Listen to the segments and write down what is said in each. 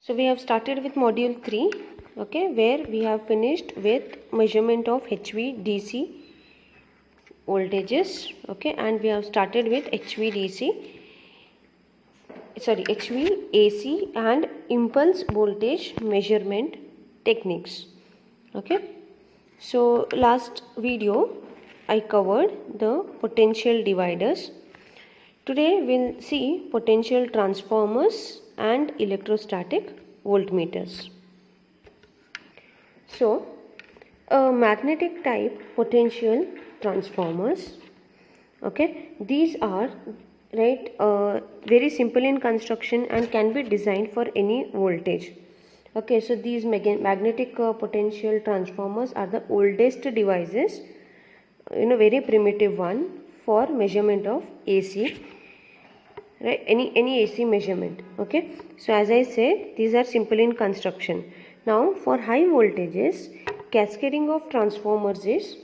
So we have started with module 3, okay, where we have finished with measurement of HV DC voltages, okay, and we have started with HV AC and impulse voltage measurement techniques, okay. So last video I covered the potential dividers. Today we'll see potential transformers and electrostatic voltmeters. So, magnetic type potential transformers, okay, these are very simple in construction and can be designed for any voltage. Okay, so these magnetic potential transformers are the oldest devices, very primitive one for measurement of AC, right, any AC measurement. Okay, so as I said, these are simple in construction. Now for high voltages, cascading of transformers is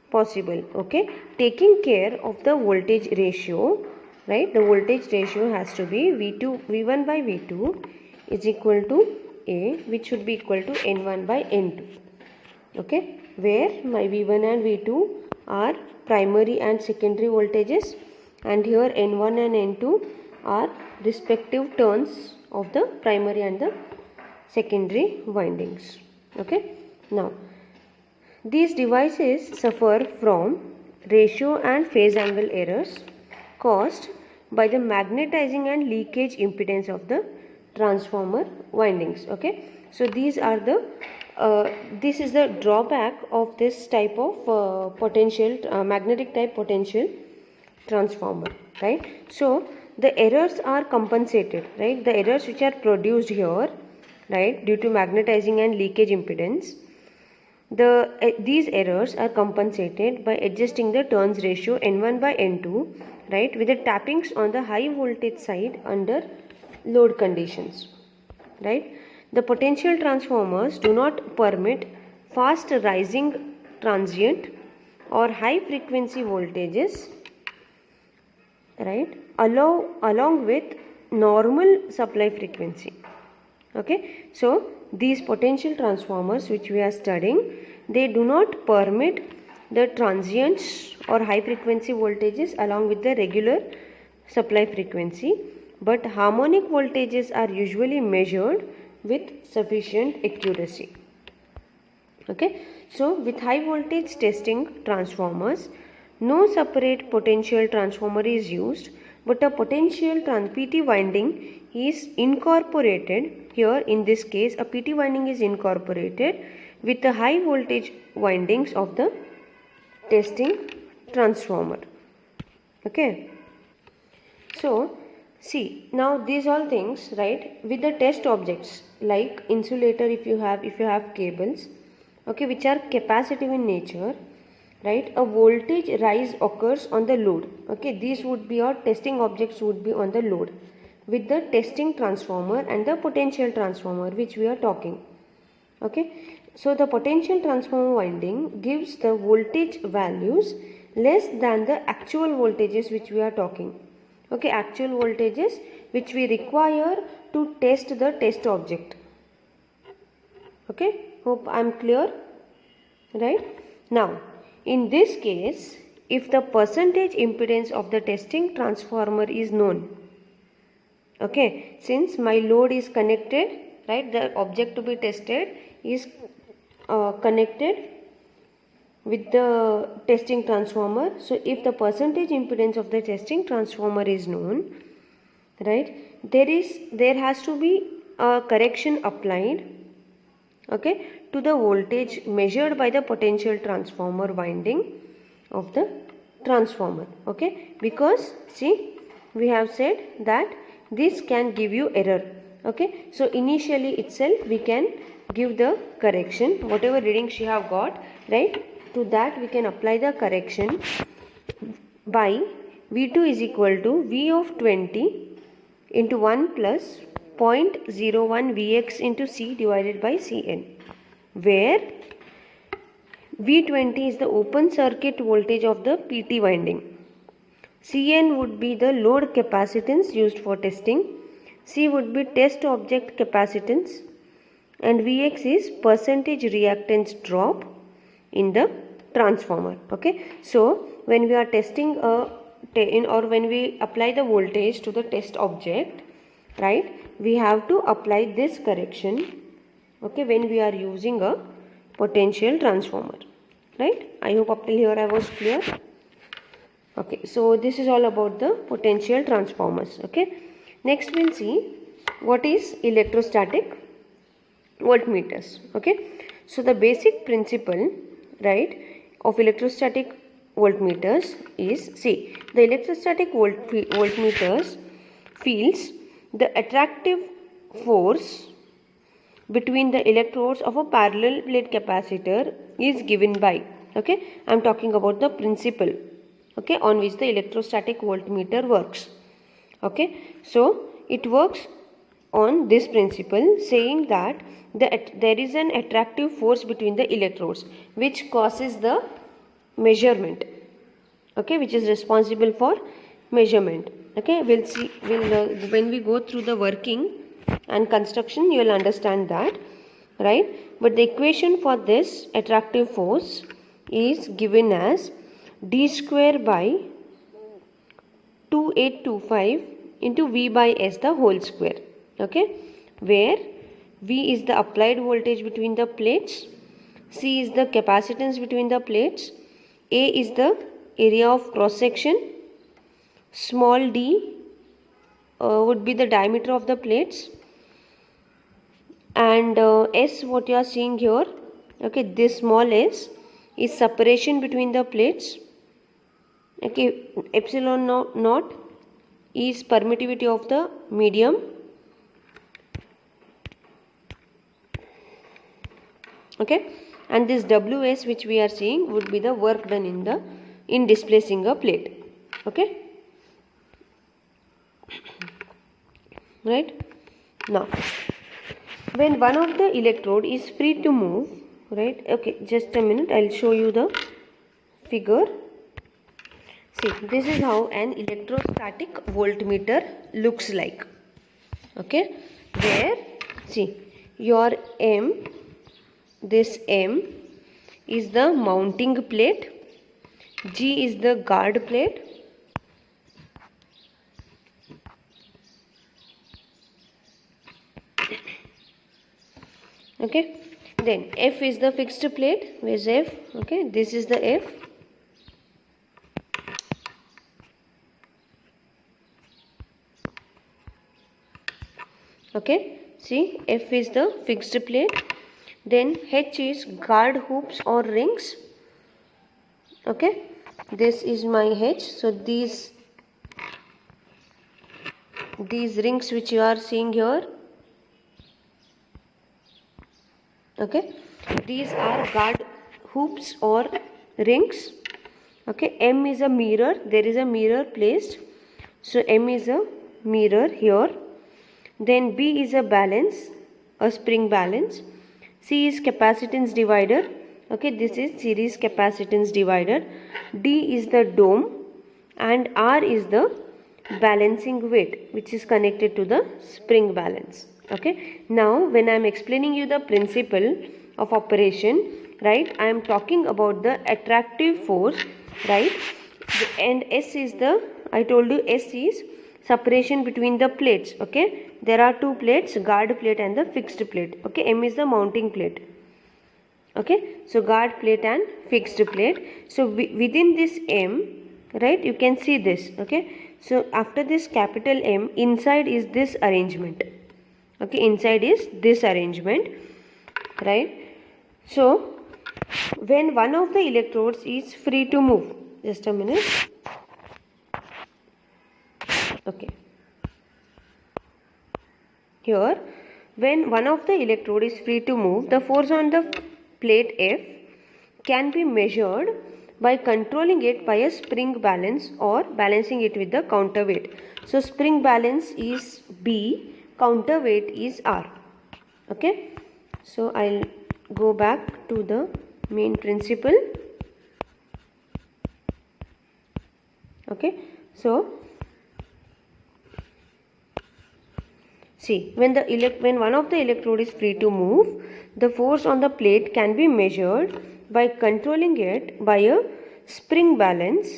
possible, okay, taking care of the voltage ratio, right. The voltage ratio has to be V1 by V2 is equal to A, which should be equal to N1 by N2, okay, where my V1 and V2 are primary and secondary voltages, and here N1 and N2 are respective turns of the primary and the secondary windings, okay. Now these devices suffer from ratio and phase angle errors caused by the magnetizing and leakage impedance of the transformer windings, okay. So these are the this is the drawback of this type of magnetic type potential transformer, right. So the errors are compensated, right, the errors which are produced here, right, due to magnetizing and leakage impedance, these errors are compensated by adjusting the turns ratio N1 by N2, right, with the tappings on the high voltage side under load conditions, right. The potential transformers do not permit fast rising transient or high frequency voltages, right, along with normal supply frequency, okay. So these potential transformers which we are studying, they do not permit the transients or high frequency voltages along with the regular supply frequency, but harmonic voltages are usually measured with sufficient accuracy, okay. So with high voltage testing transformers, no separate potential transformer is used, but a potential PT winding is incorporated. Here in this case, a PT winding is incorporated with the high voltage windings of the testing transformer, okay. So see, now these all things, right, with the test objects like insulator, if you have cables, okay, which are capacitive in nature, right, a voltage rise occurs on the load, okay. These would be your testing objects, would be on the load with the testing transformer and the potential transformer which we are talking, okay. So the potential transformer winding gives the voltage values less than the actual voltages which we are talking, okay, actual voltages which we require to test the test object, okay. Hope I am clear, right. Now in this case, if the percentage impedance of the testing transformer is known, okay, since my load is connected, right, the object to be tested is connected with the testing transformer. So if the percentage impedance of the testing transformer is known, right, there has to be a correction applied, okay, to the voltage measured by the potential transformer winding of the transformer, okay, because see, we have said that this can give you error, okay. So initially itself we can give the correction, whatever reading she have got, right, to that we can apply the correction by V2 is equal to V of 20 into 1 plus 0.01 Vx into C divided by Cn, where V20 is the open circuit voltage of the PT winding, Cn would be the load capacitance used for testing, C would be test object capacitance, and Vx is percentage reactance drop in the transformer. Okay, so when we are testing or when we apply the voltage to the test object, right, we have to apply this correction, okay, when we are using a potential transformer, right. I hope up till here I was clear. Okay, so this is all about the potential transformers. Okay, next we'll see what is electrostatic voltmeters. Okay, so the basic principle, right, of electrostatic voltmeters is, see, the electrostatic voltmeters feels the attractive force between the electrodes of a parallel plate capacitor is given by, okay, I am talking about the principle, okay, on which the electrostatic voltmeter works. Okay, so it works on this principle, saying that there is an attractive force between the electrodes which causes the measurement, okay, which is responsible for measurement. Okay, we'll see, when we go through the working and construction, you will understand that, right. But the equation for this attractive force is given as d square by 2825 into V by S the whole square. Okay, where V is the applied voltage between the plates, C is the capacitance between the plates, A is the area of cross section, small d would be the diameter of the plates, and S, what you are seeing here, okay, this small s is separation between the plates. Okay, epsilon naught is permittivity of the medium. Okay, and this Ws which we are seeing would be the work done in displacing a plate. Okay, right. Now, when one of the electrode is free to move, right, okay, just a minute, I'll show you the figure. See, this is how an electrostatic voltmeter looks like. Okay, where, see, your M, this M is the mounting plate, G is the guard plate, okay, then F is the fixed plate. Where's F? Okay, this is the F. Okay, see, F is the fixed plate, then H is guard hoops or rings. Okay, this is my H. So these rings which you are seeing here, okay, these are guard hoops or rings. Okay, M is a mirror, there is a mirror placed, so M is a mirror here. Then B is a balance, a spring balance. C is capacitance divider. Okay, this is series capacitance divider. D is the dome, and R is the balancing weight which is connected to the spring balance. Okay, now when I am explaining you the principle of operation, right, I am talking about the attractive force, right, and S is the, I told you S is separation between the plates. Okay, there are two plates, guard plate and the fixed plate. Okay, M is the mounting plate. Okay, so guard plate and fixed plate. So within this M, right, you can see this. Okay, so after this capital M, inside is this arrangement. Okay, inside is this arrangement, right. So when one of the electrodes is free to move, just a minute. Okay, here, when one of the electrode is free to move, the force on the plate F can be measured by controlling it by a spring balance or balancing it with the counterweight. So spring balance is B, counterweight is R. Okay, so I'll go back to the main principle. Okay, so See, when one of the electrode is free to move, the force on the plate can be measured by controlling it by a spring balance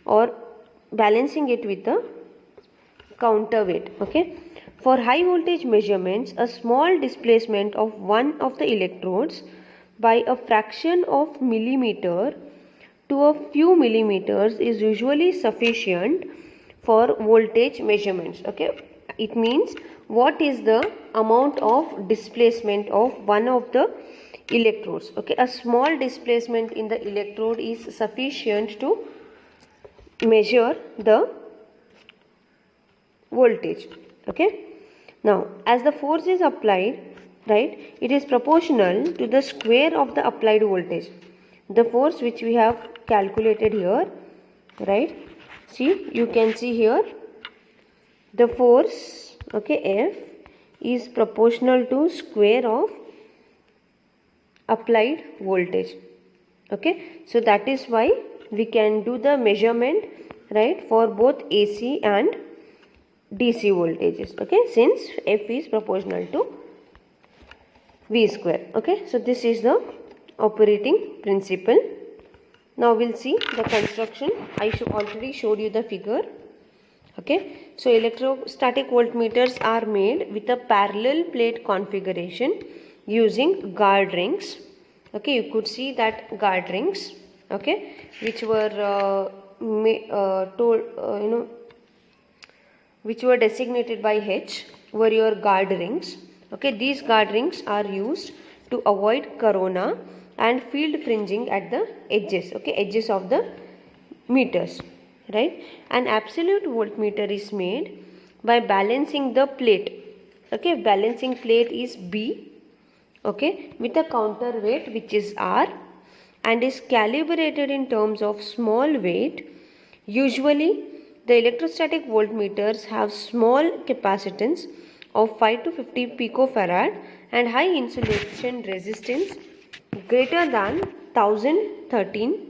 or balancing it with a counterweight. Okay. For high voltage measurements, a small displacement of one of the electrodes by a fraction of millimeter to a few millimeters is usually sufficient for voltage measurements. Okay, it means what is the amount of displacement of one of the electrodes. Okay, a small displacement in the electrode is sufficient to measure the voltage. Okay, now as the force is applied, right, it is proportional to the square of the applied voltage. The force which we have calculated here, right, see, you can see here the force, okay, F is proportional to square of applied voltage. Okay, so that is why we can do the measurement, right, for both AC and DC voltages. Okay, since F is proportional to V square. Okay, so this is the operating principle. Now we'll see the construction. I already showed you the figure. Okay, so electrostatic voltmeters are made with a parallel plate configuration using guard rings. Okay, you could see that guard rings, okay, which were which were designated by H, were your guard rings. Okay, these guard rings are used to avoid corona and field fringing at the edges, okay, edges of the meters, right. An absolute voltmeter is made by balancing the plate. Okay, balancing plate is B, okay, with a counterweight which is R, and is calibrated in terms of small weight. Usually the electrostatic voltmeters have small capacitance of 5 to 50 picofarad and high insulation resistance greater than 1013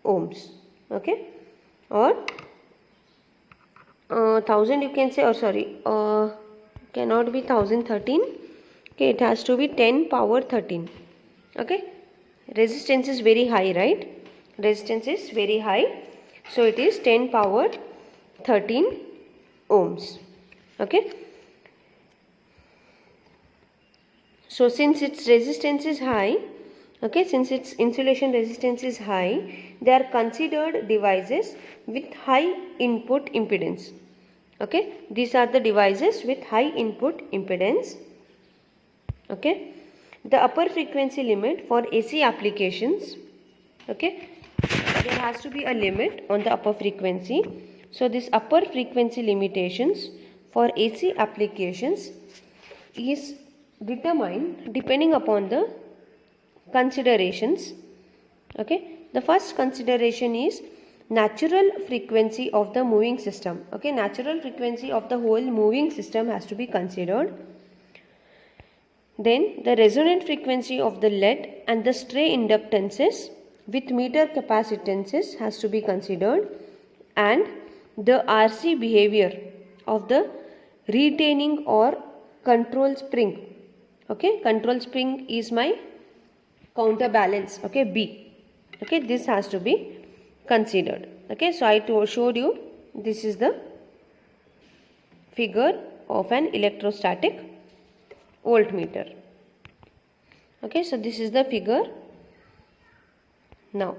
ohms. Okay, or 1000 you can say, or sorry, cannot be 1013. Okay, it has to be 10 power 13. Okay, resistance is very high, right? Resistance is very high, so it is 10 power 13 ohms. Okay, so since its resistance is high, okay, since its insulation resistance is high, they are considered devices with high input impedance. Okay, these are the devices with high input impedance. Okay, the upper frequency limit for AC applications, okay, there has to be a limit on the upper frequency. So this upper frequency limitations for AC applications is determined depending upon the considerations. Okay, the first consideration is natural frequency of the moving system. Okay, natural frequency of the whole moving system has to be considered. Then the resonant frequency of the lead and the stray inductances with meter capacitances has to be considered, and the RC behavior of the retaining or control spring. Okay, control spring is my counterbalance, okay, B. Okay, this has to be considered. Okay, so I showed you, this is the figure of an electrostatic voltmeter. Okay, so this is the figure. Now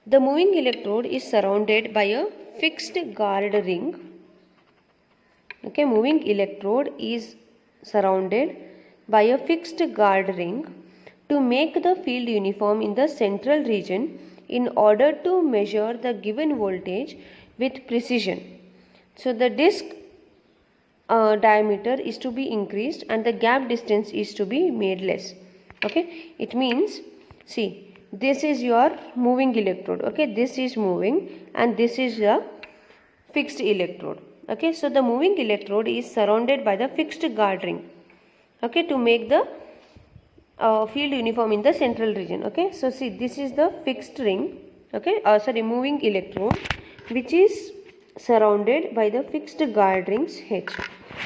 the moving electrode is surrounded by a fixed guard ring. Okay, moving electrode is surrounded by a fixed guard ring to make the field uniform in the central region in order to measure the given voltage with precision. So the disc diameter is to be increased and the gap distance is to be made less. Okay, it means, see, this is your moving electrode. Okay, this is moving and this is the fixed electrode. Okay, so the moving electrode is surrounded by the fixed guard ring, okay, to make the field uniform in the central region. Okay, so see, this is the fixed ring, okay, moving electrode which is surrounded by the fixed guard rings H.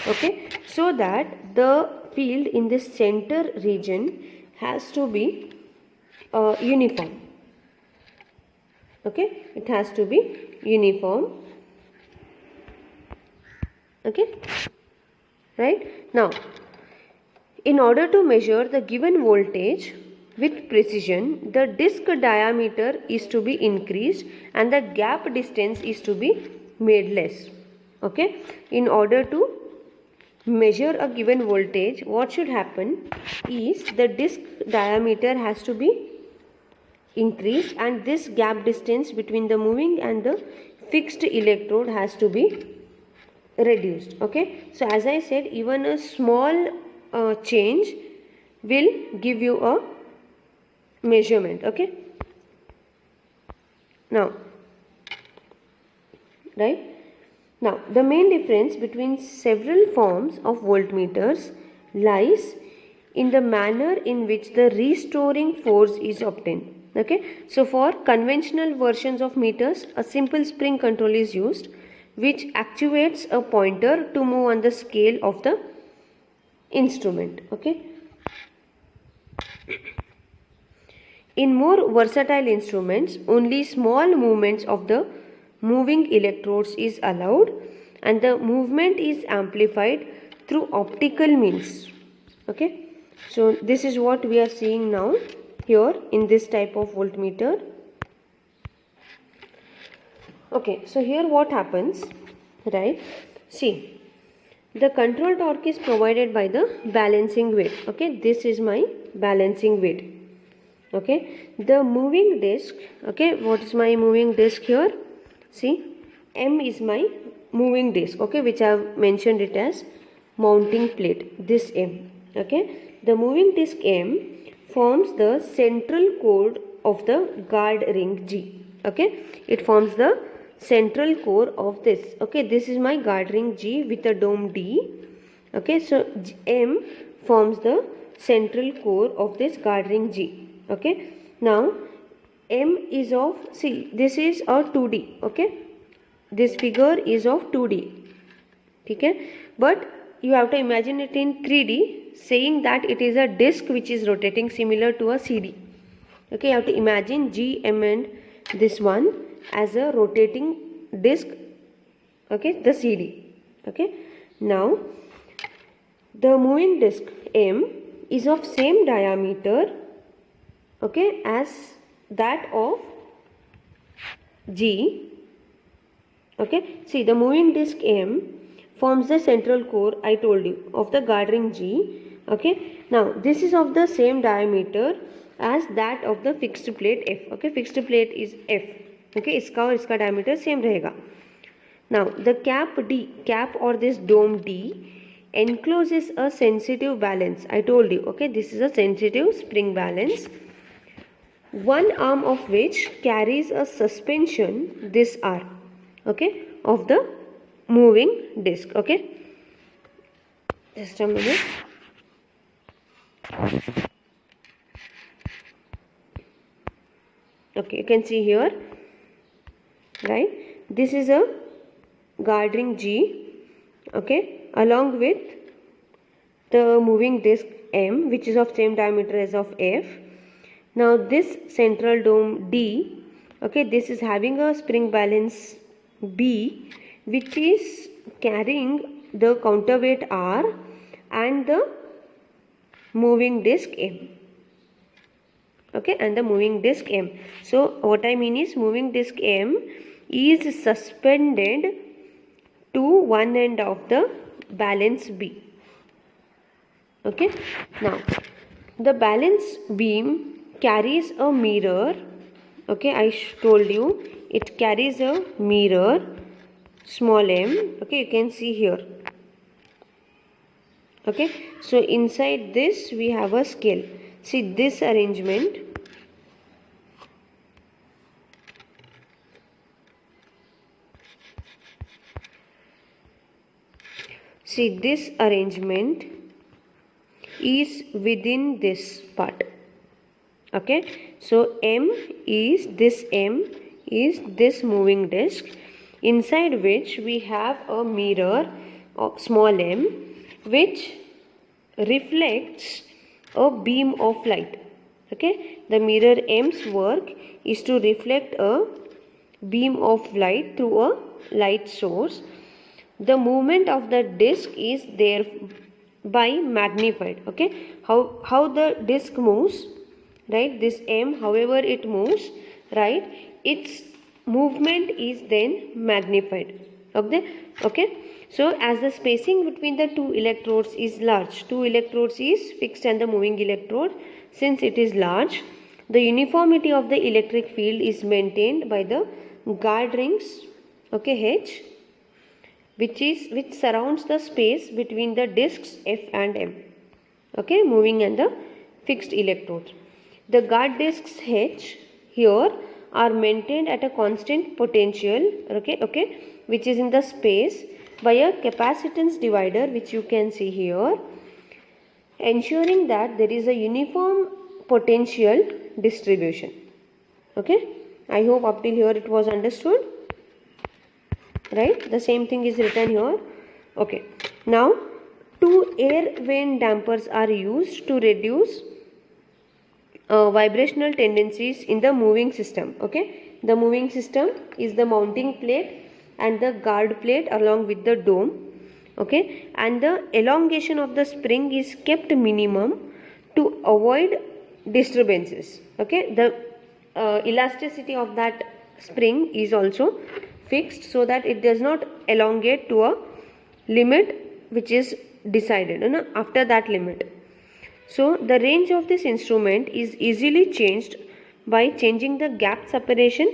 Okay, so that the field in the center region has to be uniform. Okay, it has to be uniform. Okay, right. Now, in order to measure the given voltage with precision, the disc diameter is to be increased and the gap distance is to be made less. Okay, in order to measure a given voltage, what should happen is the disc diameter has to be increased and this gap distance between the moving and the fixed electrode has to be reduced. Okay, so as I said, even a small change will give you a measurement. Okay, now the main difference between several forms of voltmeters lies in the manner in which the restoring force is obtained. Okay, so for conventional versions of meters, a simple spring control is used which actuates a pointer to move on the scale of the instrument. Okay, in more versatile instruments, only small movements of the moving electrodes is allowed and the movement is amplified through optical means. Okay, so this is what we are seeing now here in this type of voltmeter. Okay, so here what happens, right? See, the control torque is provided by the balancing weight. Okay, this is my balancing weight. Okay, the moving disc. Okay, what is my moving disc here? See, M is my moving disc. Okay, which I have mentioned it as mounting plate. This M. Okay, the moving disc M forms the central core of the guard ring G. Okay, it forms the central core of this. Okay, this is my guard ring G with a dome D. Okay, so M forms the central core of this guard ring G. Okay, now M is of, see, this is a 2D. Okay, this figure is of 2D. Okay, but you have to imagine it in 3D, saying that it is a disc which is rotating similar to a CD. Okay, you have to imagine G, M and this one as a rotating disc. Okay, the CD. Okay, now the moving disc M is of same diameter, okay, as that of G. Okay, see, the moving disc M forms the central core, I told you, of the guard ring G. Okay, now this is of the same diameter as that of the fixed plate F. Okay, fixed plate is F. Okay, इसका और इसका diameter same रहेगा. Now the cap D, cap or this dome D encloses a sensitive balance. I told you. Okay, this is a sensitive spring balance, one arm of which carries a suspension, this R, okay, of the moving disc. Okay, just a minute. Okay, you can see here, right, this is a guard ring G, okay, along with the moving disc M, which is of same diameter as of F. Now this central dome D, okay, this is having a spring balance B, which is carrying the counterweight R and the moving disc M. Okay, and the moving disc M. So what I mean is, moving disc M is suspended to one end of the balance B. Okay, now the balance beam carries a mirror. Okay, I told you it carries a mirror, small m. Okay, you can see here. Okay, so inside this we have a scale. See this arrangement. See this arrangement is within this part. Okay, so M is this moving disc, inside which we have a mirror small m, which reflects a beam of light. Okay, the mirror m's work is to reflect a beam of light through a light source. The movement of the disc is thereby magnified. Okay, how the disc moves, right? This m, however it moves, right, its movement is then magnified. Okay, so as the spacing between the two electrodes is large, two electrodes is fixed and the moving electrode, since it is large, the uniformity of the electric field is maintained by the guard rings, okay, H, which surrounds the space between the discs F and M, okay, moving and the fixed electrodes. The guard discs H here are maintained at a constant potential, okay, which is in the space by a capacitance divider, which you can see here, ensuring that there is a uniform potential distribution. Okay, I hope up till here it was understood, right? The same thing is written here. Okay, now two air vane dampers are used to reduce vibrational tendencies in the moving system. Okay, the moving system is the mounting plate and the guard plate along with the dome. Okay, and the elongation of the spring is kept minimum to avoid disturbances. Okay, the elasticity of that spring is also fixed so that it does not elongate to a limit which is decided after that limit. So the range of this instrument is easily changed by changing the gap separation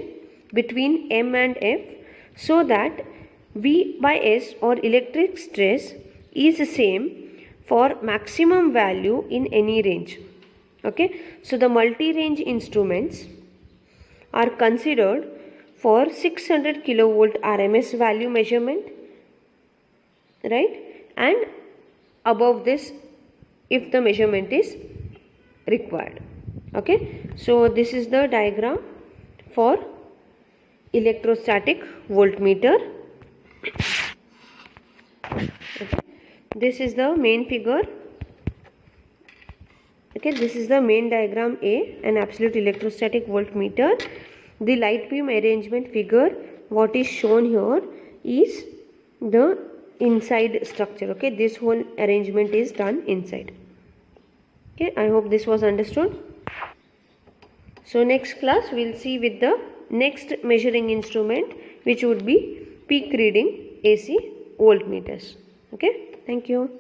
between M and F, so that V by S or electric stress is the same for maximum value in any range. Okay, so the multi-range instruments are considered for 600 kilovolt RMS value measurement, right, and above this if the measurement is required. Okay, so this is the diagram for electrostatic voltmeter. Okay. This is the main figure. Okay, this is the main diagram A, an absolute electrostatic voltmeter. The light beam arrangement figure, what is shown here is the inside structure. Okay, this whole arrangement is done inside. Okay, I hope this was understood. So next class we will see with the next measuring instrument, which would be peak reading AC voltmeters. Okay, thank you.